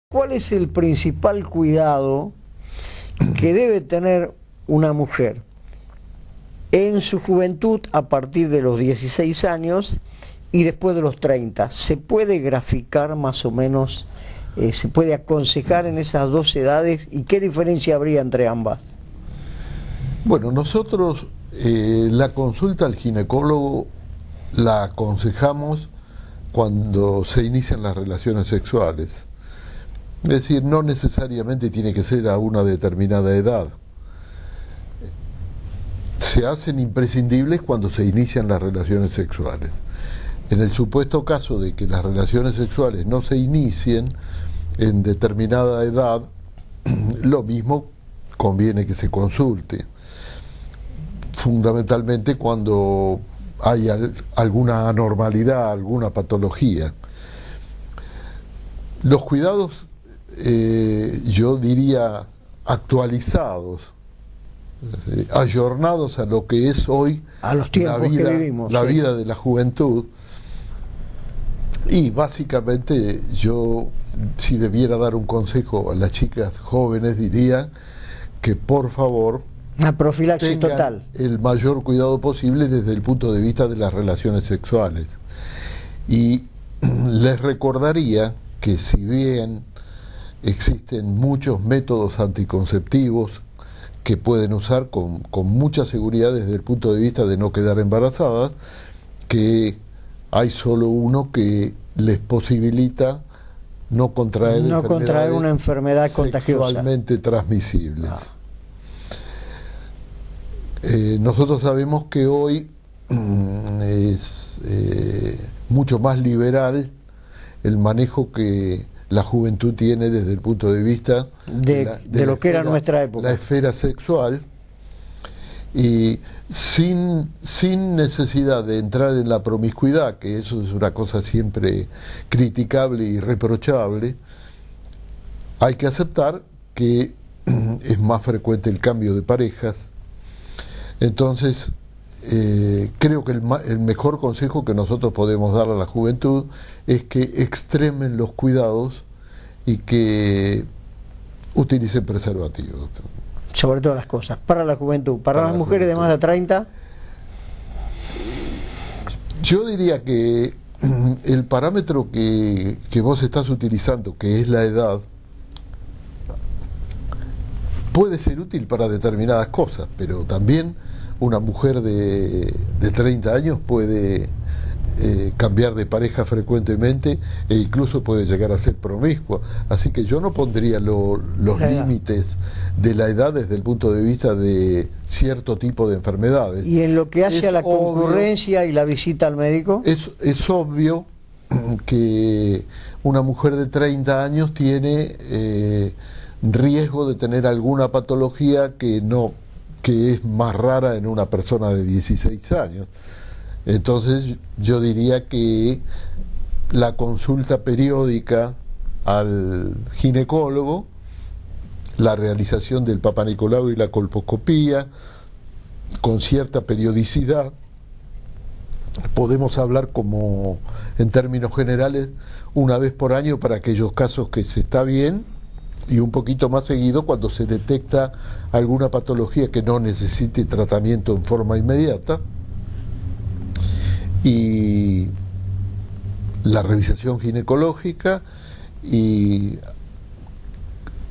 ¿Cuál es el principal cuidado que debe tener una mujer en su juventud a partir de los 16 años y después de los 30? ¿Se puede graficar más o menos, se puede aconsejar en esas dos edades y qué diferencia habría entre ambas? Bueno, nosotros la consulta al ginecólogo la aconsejamos cuando se inician las relaciones sexuales. Es decir, no necesariamente tiene que ser a una determinada edad. Se hacen imprescindibles cuando se inician las relaciones sexuales. En el supuesto caso de que las relaciones sexuales no se inicien en determinada edad, lo mismo conviene que se consulte. Fundamentalmente cuando hay alguna anormalidad, alguna patología. Los cuidados, yo diría, actualizados, ayornados a lo que es hoy a los tiempos que vivimos, la sí. vida de la juventud. Y básicamente yo, si debiera dar un consejo a las chicas jóvenes, diría que por favor una profilaxis tengan total, el mayor cuidado posible desde el punto de vista de las relaciones sexuales. Y les recordaría que si bien existen muchos métodos anticonceptivos que pueden usar con mucha seguridad desde el punto de vista de no quedar embarazadas, que hay solo uno que les posibilita no contraer una enfermedad contagiosa sexualmente transmisibles. Nosotros sabemos que hoy es mucho más liberal el manejo que la juventud tiene desde el punto de vista de lo que era nuestra época, la esfera sexual, y sin necesidad de entrar en la promiscuidad, que eso es una cosa siempre criticable y reprochable. Hay que aceptar que es más frecuente el cambio de parejas. Entonces creo que el mejor consejo que nosotros podemos dar a la juventud es que extremen los cuidados y que utilicen preservativos. Sobre todas las cosas, para la juventud. Para las mujeres de más de 30, yo diría que el parámetro que vos estás utilizando, que es la edad, puede ser útil para determinadas cosas, pero también una mujer de 30 años puede cambiar de pareja frecuentemente e incluso puede llegar a ser promiscua. Así que yo no pondría los límites de la edad desde el punto de vista de cierto tipo de enfermedades. Y en lo que hace a la concurrencia y la visita al médico, es obvio que una mujer de 30 años tiene riesgo de tener alguna patología que es más rara en una persona de 16 años. Entonces yo diría que la consulta periódica al ginecólogo, la realización del Papa Nicolau y la colposcopía con cierta periodicidad, podemos hablar como en términos generales una vez por año para aquellos casos que se está bien, y un poquito más seguido cuando se detecta alguna patología que no necesite tratamiento en forma inmediata. Y la revisación ginecológica y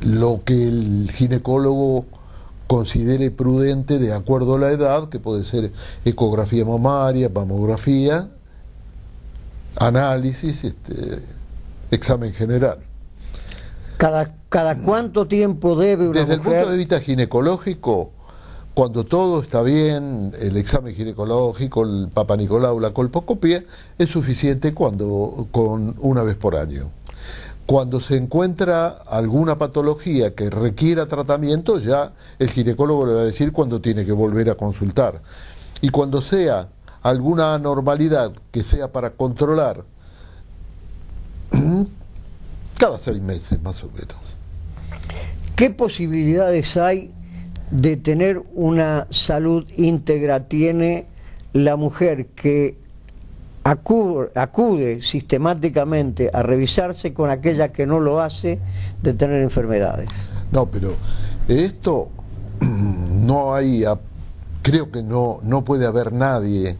lo que el ginecólogo considere prudente de acuerdo a la edad, que puede ser ecografía mamaria, mamografía, análisis, examen general. ¿Cada cuánto tiempo debe una Desde mujer? el punto de vista ginecológico, cuando todo está bien, el examen ginecológico, el Papa Nicolau, la colposcopía, es suficiente con una vez por año. Cuando se encuentra alguna patología que requiera tratamiento, ya el ginecólogo le va a decir cuándo tiene que volver a consultar. Y cuando sea alguna anormalidad que sea para controlar, cada 6 meses más o menos. ¿Qué posibilidades hay de tener una salud íntegra? Tiene la mujer que acude sistemáticamente a revisarse con aquella que no lo hace de tener enfermedades. No, pero esto no hay, creo que no puede haber nadie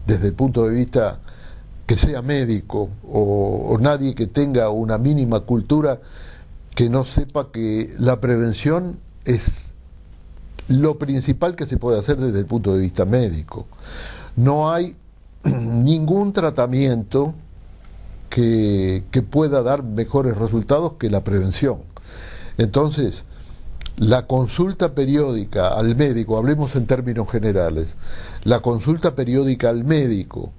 desde el punto de vista que sea médico o nadie que tenga una mínima cultura que no sepa que la prevención es lo principal que se puede hacer desde el punto de vista médico. No hay ningún tratamiento que pueda dar mejores resultados que la prevención. Entonces, la consulta periódica al médico, hablemos en términos generales, la consulta periódica al médico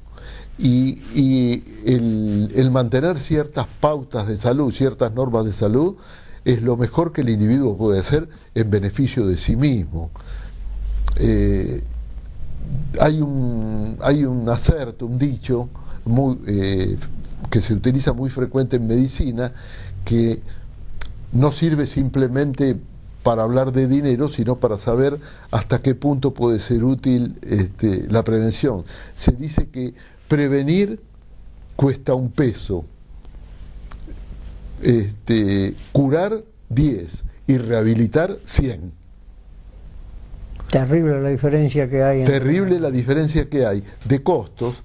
y el mantener ciertas pautas de salud, ciertas normas de salud, es lo mejor que el individuo puede hacer en beneficio de sí mismo. Hay un acerto, un dicho que se utiliza muy frecuente en medicina, que no sirve simplemente para hablar de dinero, sino para saber hasta qué punto puede ser útil la prevención. Se dice que prevenir cuesta un peso, curar 10 y rehabilitar 100. Terrible la diferencia que hay. Terrible la diferencia que hay de costos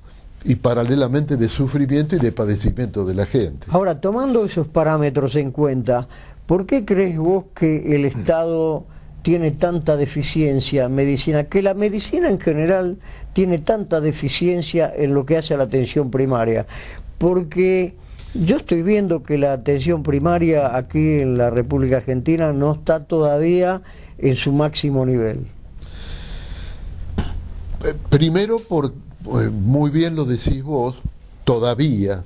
y paralelamente de sufrimiento y de padecimiento de la gente. Ahora, tomando esos parámetros en cuenta, ¿por qué crees vos que el Estado tiene tanta deficiencia en medicina, que la medicina en general tiene tanta deficiencia en lo que hace a la atención primaria? Porque yo estoy viendo que la atención primaria aquí en la República Argentina no está todavía en su máximo nivel. Primero, muy bien lo decís vos, todavía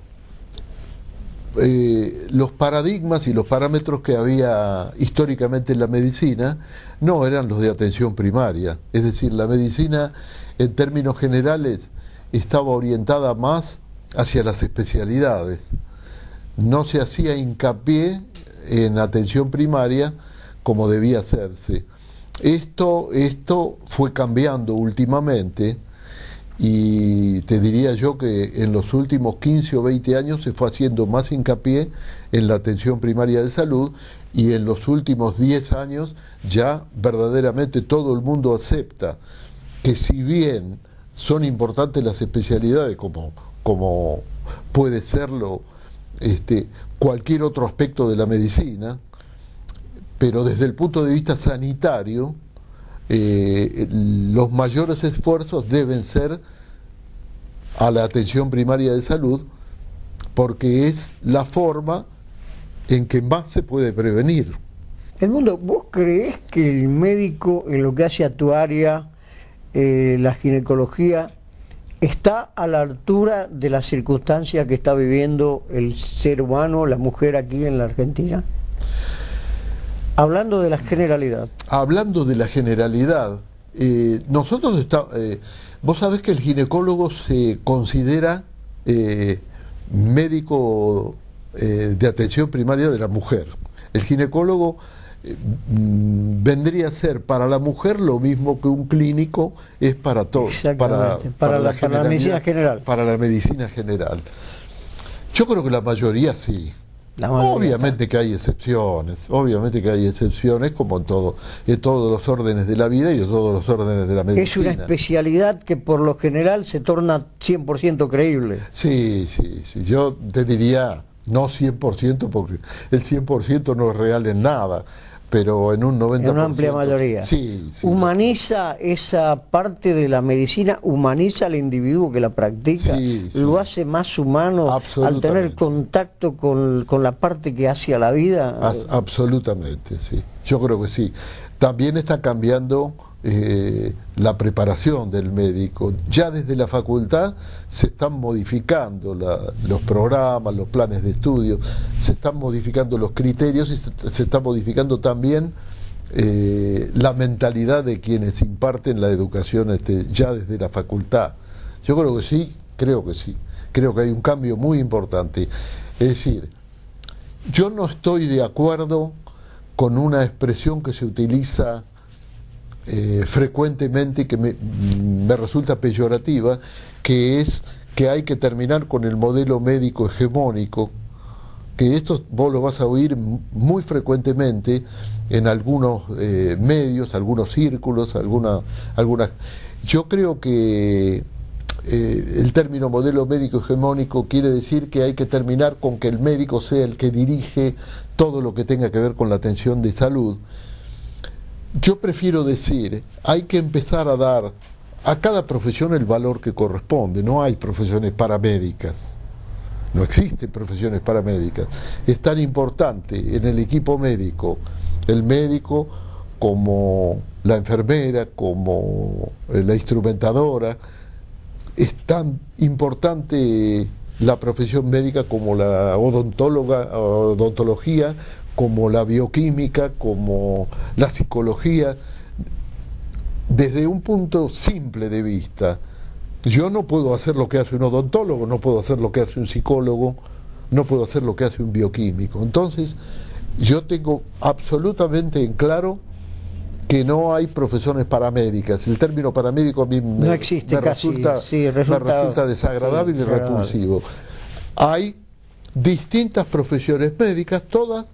los paradigmas y los parámetros que había históricamente en la medicina no eran los de atención primaria. Es decir, la medicina en términos generales estaba orientada más hacia las especialidades. No se hacía hincapié en atención primaria como debía hacerse. Esto fue cambiando últimamente y te diría yo que en los últimos 15 o 20 años se fue haciendo más hincapié en la atención primaria de salud y en los últimos 10 años ya verdaderamente todo el mundo acepta que si bien son importantes las especialidades como puede serlo cualquier otro aspecto de la medicina, pero desde el punto de vista sanitario, los mayores esfuerzos deben ser a la atención primaria de salud, porque es la forma en que más se puede prevenir. Edmundo, ¿vos creés que el médico, en lo que hace a tu área, la ginecología, está a la altura de la circunstancia que está viviendo el ser humano, la mujer aquí en la Argentina? Hablando de la generalidad. Hablando de la generalidad, vos sabés que el ginecólogo se considera médico de atención primaria de la mujer. El ginecólogo vendría a ser para la mujer lo mismo que un clínico es para todos, para la medicina general. Para la medicina general. Yo creo que la mayoría sí. Obviamente que hay excepciones, como en todos los órdenes de la vida y en todos los órdenes de la medicina. Es una especialidad que por lo general se torna 100% creíble. Sí, yo te diría no 100% porque el 100% no es real en nada, pero en un 90%. En una amplia mayoría. Sí. Humaniza esa parte de la medicina, humaniza al individuo que la practica, lo hace más humano al tener contacto con la parte que hace a la vida. Absolutamente, sí. Yo creo que sí. También está cambiando la preparación del médico. Ya desde la facultad se están modificando los programas, los planes de estudio, se están modificando los criterios y se está modificando también la mentalidad de quienes imparten la educación ya desde la facultad. Yo creo que sí. Creo que hay un cambio muy importante. Es decir, yo no estoy de acuerdo con una expresión que se utiliza frecuentemente, que me resulta peyorativa, que es que hay que terminar con el modelo médico hegemónico, que esto vos lo vas a oír muy frecuentemente en algunos medios, algunos círculos, algunas. Yo creo que el término modelo médico hegemónico quiere decir que hay que terminar con que el médico sea el que dirige todo lo que tenga que ver con la atención de salud. Yo prefiero decir, hay que empezar a dar a cada profesión el valor que corresponde. No hay profesiones paramédicas. No existen profesiones paramédicas. Es tan importante en el equipo médico el médico como la enfermera, como la instrumentadora. Es tan importante la profesión médica como la odontología, como la bioquímica, como la psicología. Desde un punto simple de vista, yo no puedo hacer lo que hace un odontólogo, no puedo hacer lo que hace un psicólogo, no puedo hacer lo que hace un bioquímico. Entonces, yo tengo absolutamente en claro que no hay profesiones paramédicas. El término paramédico a mí no existe, me resulta desagradable y repulsivo. Hay distintas profesiones médicas, todas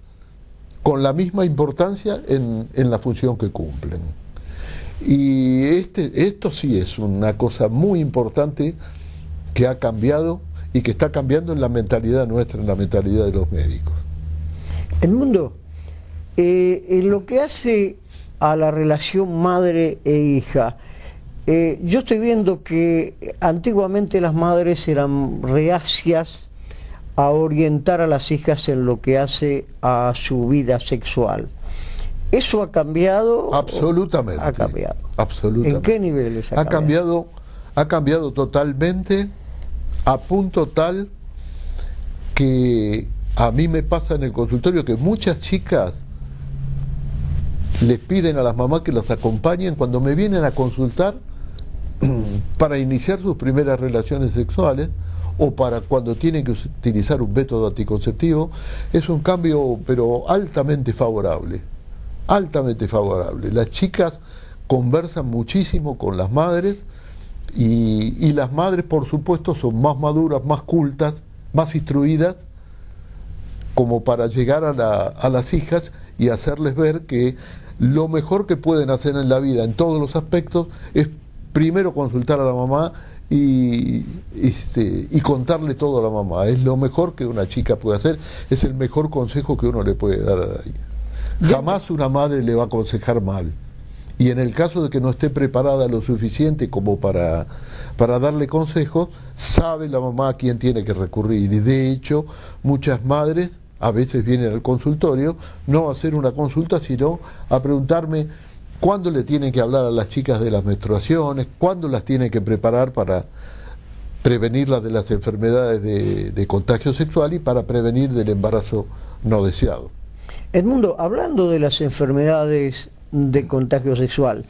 con la misma importancia en la función que cumplen. Y esto sí es una cosa muy importante que ha cambiado y que está cambiando en la mentalidad nuestra, en la mentalidad de los médicos. El mundo, en lo que hace a la relación madre e hija, yo estoy viendo que antiguamente las madres eran reacias a orientar a las hijas en lo que hace a su vida sexual. ¿Eso ha cambiado? Absolutamente. Ha cambiado. Absolutamente. ¿En qué niveles ha cambiado? Ha cambiado totalmente, a punto tal que a mí me pasa en el consultorio que muchas chicas les piden a las mamás que las acompañen cuando me vienen a consultar para iniciar sus primeras relaciones sexuales o para cuando tienen que utilizar un método anticonceptivo. Es un cambio pero altamente favorable. Altamente favorable. Las chicas conversan muchísimo con las madres y las madres, por supuesto, son más maduras, más cultas, más instruidas, como para llegar a las hijas y hacerles ver que lo mejor que pueden hacer en la vida, en todos los aspectos, es primero consultar a la mamá y contarle todo a la mamá. Es lo mejor que una chica puede hacer, es el mejor consejo que uno le puede dar a ella. Jamás una madre le va a aconsejar mal. Y en el caso de que no esté preparada lo suficiente como para darle consejos, sabe la mamá a quién tiene que recurrir. Y de hecho, muchas madres a veces vienen al consultorio, no a hacer una consulta, sino a preguntarme cuándo le tienen que hablar a las chicas de las menstruaciones, cuándo las tienen que preparar para prevenirlas de las enfermedades de contagio sexual y para prevenir del embarazo no deseado. Edmundo, hablando de las enfermedades de contagio sexual,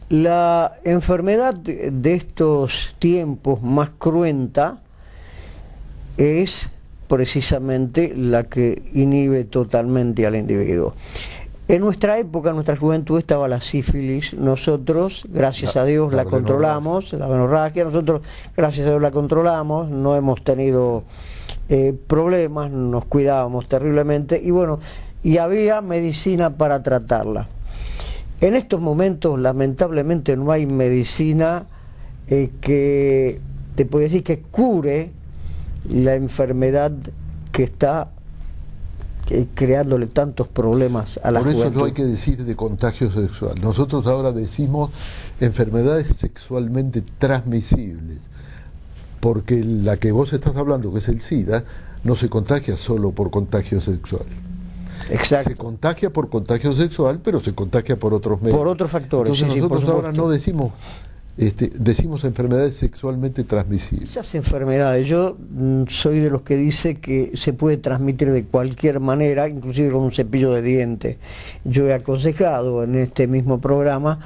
la enfermedad de estos tiempos más cruenta es precisamente la que inhibe totalmente al individuo. En nuestra época, en nuestra juventud, estaba la sífilis. Nosotros, gracias a Dios, la controlamos, la menorragia. Nosotros, gracias a Dios, la controlamos. No hemos tenido problemas, nos cuidábamos terriblemente. Y bueno, y había medicina para tratarla. En estos momentos, lamentablemente, no hay medicina que te puede decir que cure la enfermedad que está creándole tantos problemas a la juventud. Por eso no hay que decir de contagio sexual. Nosotros ahora decimos enfermedades sexualmente transmisibles, porque la que vos estás hablando, que es el SIDA, no se contagia solo por contagio sexual. Exacto. Se contagia por contagio sexual, pero se contagia por otros medios. Por otros factores. Entonces nosotros por ahora no decimos, decimos enfermedades sexualmente transmisibles. Esas enfermedades, yo soy de los que dice que se puede transmitir de cualquier manera, inclusive con un cepillo de dientes. Yo he aconsejado en este mismo programa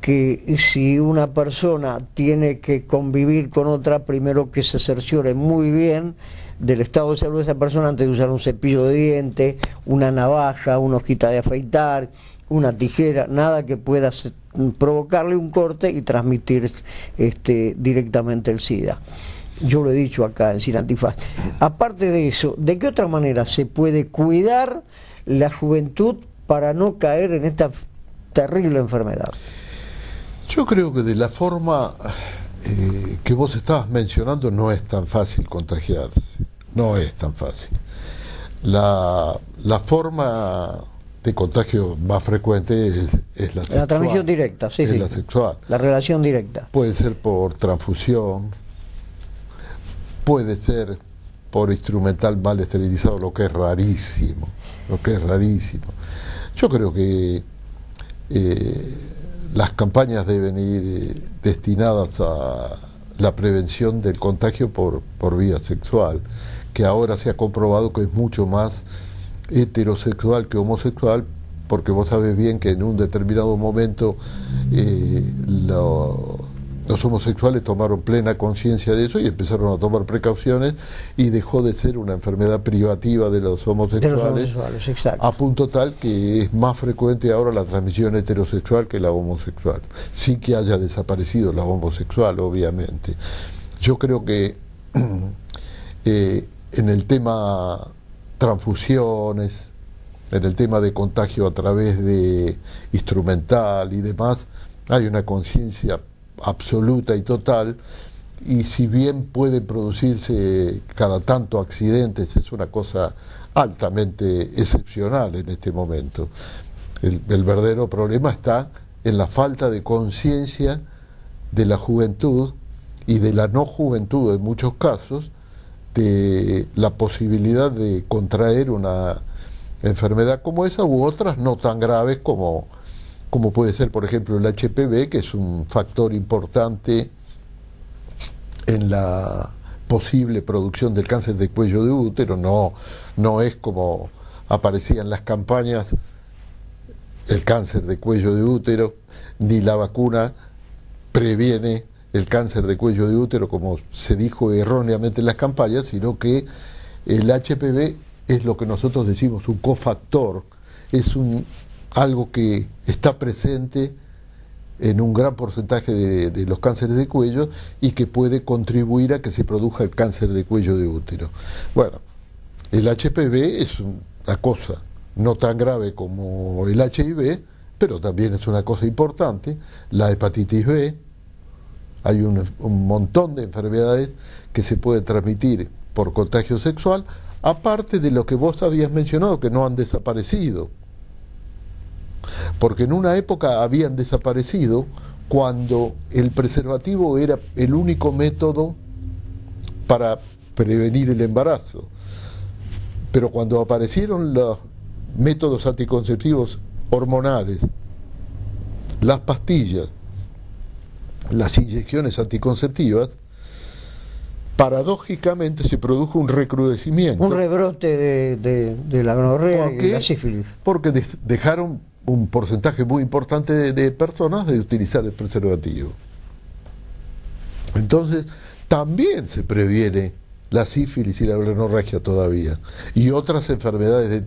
que si una persona tiene que convivir con otra, primero que se cerciore muy bien del estado de salud de esa persona antes de usar un cepillo de dientes, una navaja, una hojita de afeitar, una tijera, nada que pueda provocarle un corte y transmitir directamente el SIDA. Yo lo he dicho acá en Sin Antifaz. Aparte de eso, ¿de qué otra manera se puede cuidar la juventud para no caer en esta terrible enfermedad? Yo creo que de la forma que vos estabas mencionando no es tan fácil contagiarse, no es tan fácil. La forma de contagio más frecuente es la sexual. La transmisión directa, sí, es sí. la sexual. La relación directa. Puede ser por transfusión, puede ser por instrumental mal esterilizado, lo que es rarísimo, Yo creo que las campañas deben ir destinadas a la prevención del contagio por vía sexual, que ahora se ha comprobado que es mucho más heterosexual que homosexual, porque vos sabés bien que en un determinado momento los homosexuales tomaron plena conciencia de eso y empezaron a tomar precauciones, y dejó de ser una enfermedad privativa de los homosexuales, exacto. a punto tal que es más frecuente ahora la transmisión heterosexual que la homosexual, sin que haya desaparecido la homosexual, obviamente. Yo creo que en el tema transfusiones, en el tema de contagio a través de instrumental y demás, hay una conciencia absoluta y total, y si bien pueden producirse cada tanto accidentes, es una cosa altamente excepcional en este momento. El verdadero problema está en la falta de conciencia de la juventud y de la no juventud en muchos casos, de la posibilidad de contraer una enfermedad como esa u otras no tan graves como puede ser, por ejemplo, el HPV, que es un factor importante en la posible producción del cáncer de cuello de útero. No es como aparecía en las campañas el cáncer de cuello de útero, ni la vacuna previene el cáncer de cuello de útero, como se dijo erróneamente en las campañas, sino que el HPV es lo que nosotros decimos un cofactor, es algo que está presente en un gran porcentaje de los cánceres de cuello y que puede contribuir a que se produzca el cáncer de cuello de útero. Bueno, el HPV es una cosa no tan grave como el HIV, pero también es una cosa importante. La hepatitis B, hay un montón de enfermedades que se pueden transmitir por contagio sexual, aparte de lo que vos habías mencionado, que no han desaparecido. Porque en una época habían desaparecido cuando el preservativo era el único método para prevenir el embarazo. Pero cuando aparecieron los métodos anticonceptivos hormonales, las pastillas, las inyecciones anticonceptivas, paradójicamente se produjo un recrudecimiento. Un rebrote de la gonorrea y la sífilis. Porque dejaron un porcentaje muy importante de personas de utilizar el preservativo. Entonces, también se previene la sífilis y la gonorrea todavía, y otras enfermedades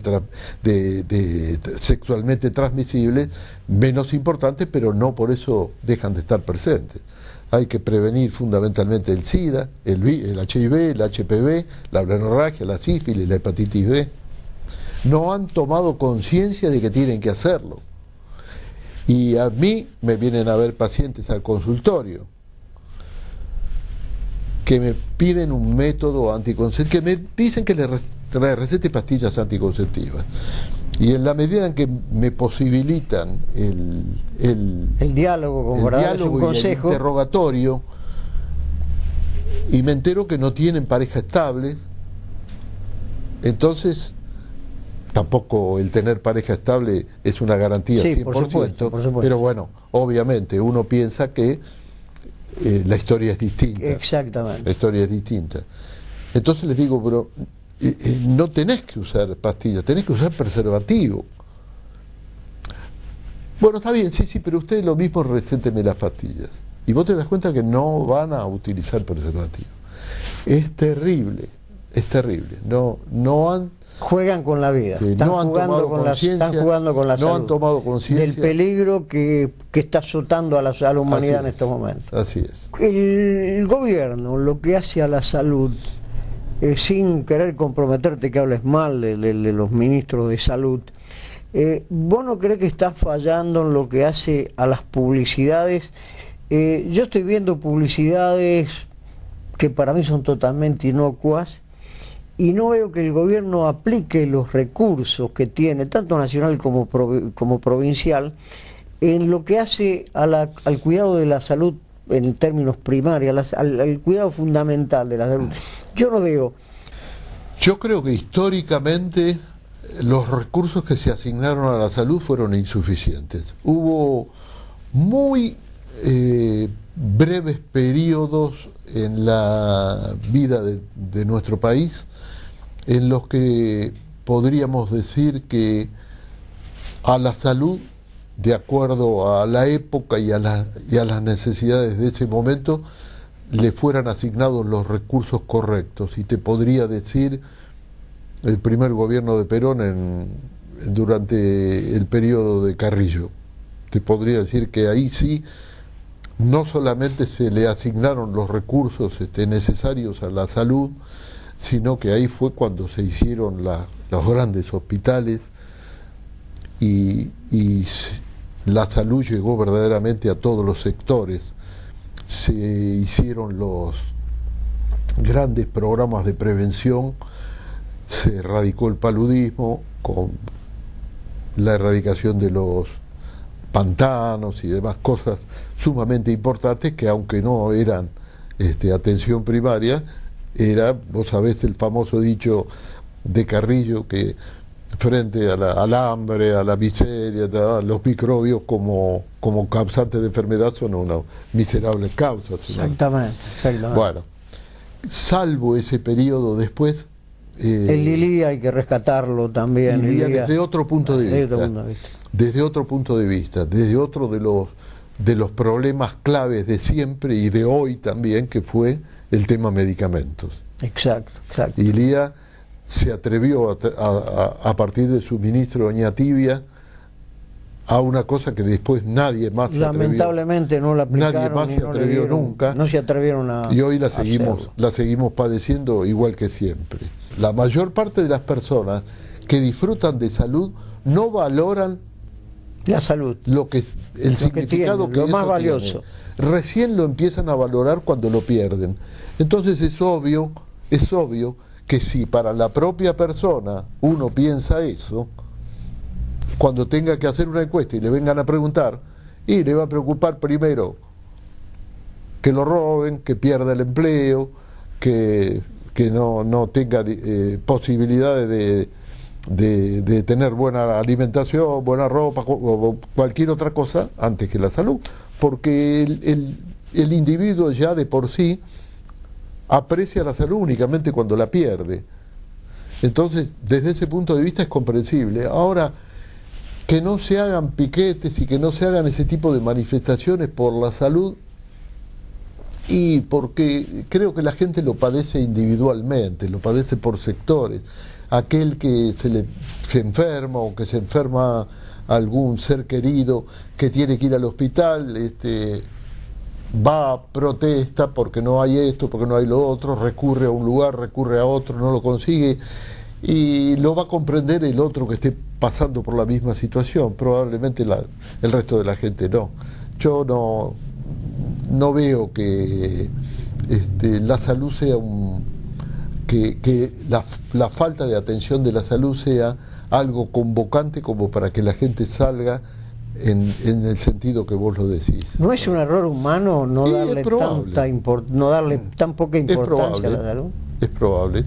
sexualmente transmisibles menos importantes, pero no por eso dejan de estar presentes. Hay que prevenir fundamentalmente el SIDA, el HIV, el HPV, la gonorrea, la sífilis, la hepatitis B. No han tomado conciencia de que tienen que hacerlo. Y a mí me vienen a ver pacientes al consultorio que me piden un método anticonceptivo, que me dicen que les recete pastillas anticonceptivas. Y en la medida en que me posibilitan el diálogo, el diálogo y el interrogatorio, y me entero que no tienen pareja estable, entonces tampoco el tener pareja estable es una garantía, sí, 100%, por supuesto. Pero bueno, obviamente uno piensa que la historia es distinta. Exactamente. La historia es distinta. Entonces les digo, pero no tenés que usar pastillas, tenés que usar preservativo. Bueno, está bien, sí, pero ustedes lo mismo recétenme las pastillas. Y vos te das cuenta que no van a utilizar preservativo. Es terrible, es terrible. No han juegan con la vida, Sí, están, no han jugando tomado con la, conciencia, están jugando con la no salud, han tomado del conciencia. peligro que está azotando a la humanidad en Así es, estos momentos. Así es. El gobierno lo que hace a la salud, sin querer comprometerte que hables mal de los ministros de salud, ¿vos no crees que está fallando en lo que hace a las publicidades? Yo estoy viendo publicidades que para mí son totalmente inocuas y no veo que el gobierno aplique los recursos que tiene, tanto nacional como provincial, en lo que hace al cuidado de la salud en términos primarios, al cuidado fundamental de la salud. Yo no veo. Yo creo que históricamente los recursos que se asignaron a la salud fueron insuficientes. Hubo muy breves periodos en la vida de nuestro país en los que podríamos decir que a la salud, de acuerdo a la época y a las necesidades de ese momento, le fueran asignados los recursos correctos. Y te podría decir el primer gobierno de Perón durante el periodo de Carrillo. Te podría decir que ahí sí, no solamente se le asignaron los recursos necesarios a la salud, sino que ahí fue cuando se hicieron los grandes hospitales y la salud llegó verdaderamente a todos los sectores. Se hicieron los grandes programas de prevención, se erradicó el paludismo con la erradicación de los pantanos y demás cosas sumamente importantes que, aunque no eran atención primaria, vos sabés el famoso dicho de Carrillo que frente al hambre, a la miseria, los microbios como causantes de enfermedad son unas miserables causas. Exactamente, exactamente. Bueno, salvo ese periodo después... el Lili hay que rescatarlo también. Desde otro punto de vista. Desde otro punto de vista, desde otro de los problemas claves de siempre y de hoy también, que fue el tema medicamentos. Exacto, exacto. Y Lía se atrevió a partir de su ministro Oñatibia a una cosa que después nadie más se atrevió. Lamentablemente no la aplicaron. Nadie más se atrevió nunca. No se atrevieron a... Y hoy la seguimos padeciendo igual que siempre. La mayor parte de las personas que disfrutan de salud no valoran la salud, el significado que lo más valioso. Recién lo empiezan a valorar cuando lo pierden. Entonces es obvio que si para la propia persona uno piensa eso, cuando tenga que hacer una encuesta y le vengan a preguntar, y le va a preocupar primero que lo roben, que pierda el empleo, que no tenga posibilidades de tener buena alimentación, buena ropa o cualquier otra cosa antes que la salud, porque el individuo ya de por sí aprecia la salud únicamente cuando la pierde. Entonces, desde ese punto de vista es comprensible. Ahora, que no se hagan piquetes y que no se hagan ese tipo de manifestaciones por la salud, y porque creo que la gente lo padece individualmente, lo padece por sectores. Aquel que se enferma o que se enferma algún ser querido que tiene que ir al hospital, va, protesta porque no hay esto, porque no hay lo otro, recurre a un lugar, recurre a otro, no lo consigue, y lo va a comprender el otro que esté pasando por la misma situación. Probablemente el resto de la gente no. Yo no veo que la salud sea que la falta de atención de la salud sea algo convocante como para que la gente salga en el sentido que vos lo decís. ¿No es un error humano no darle tan poca importancia a la salud? Es probable.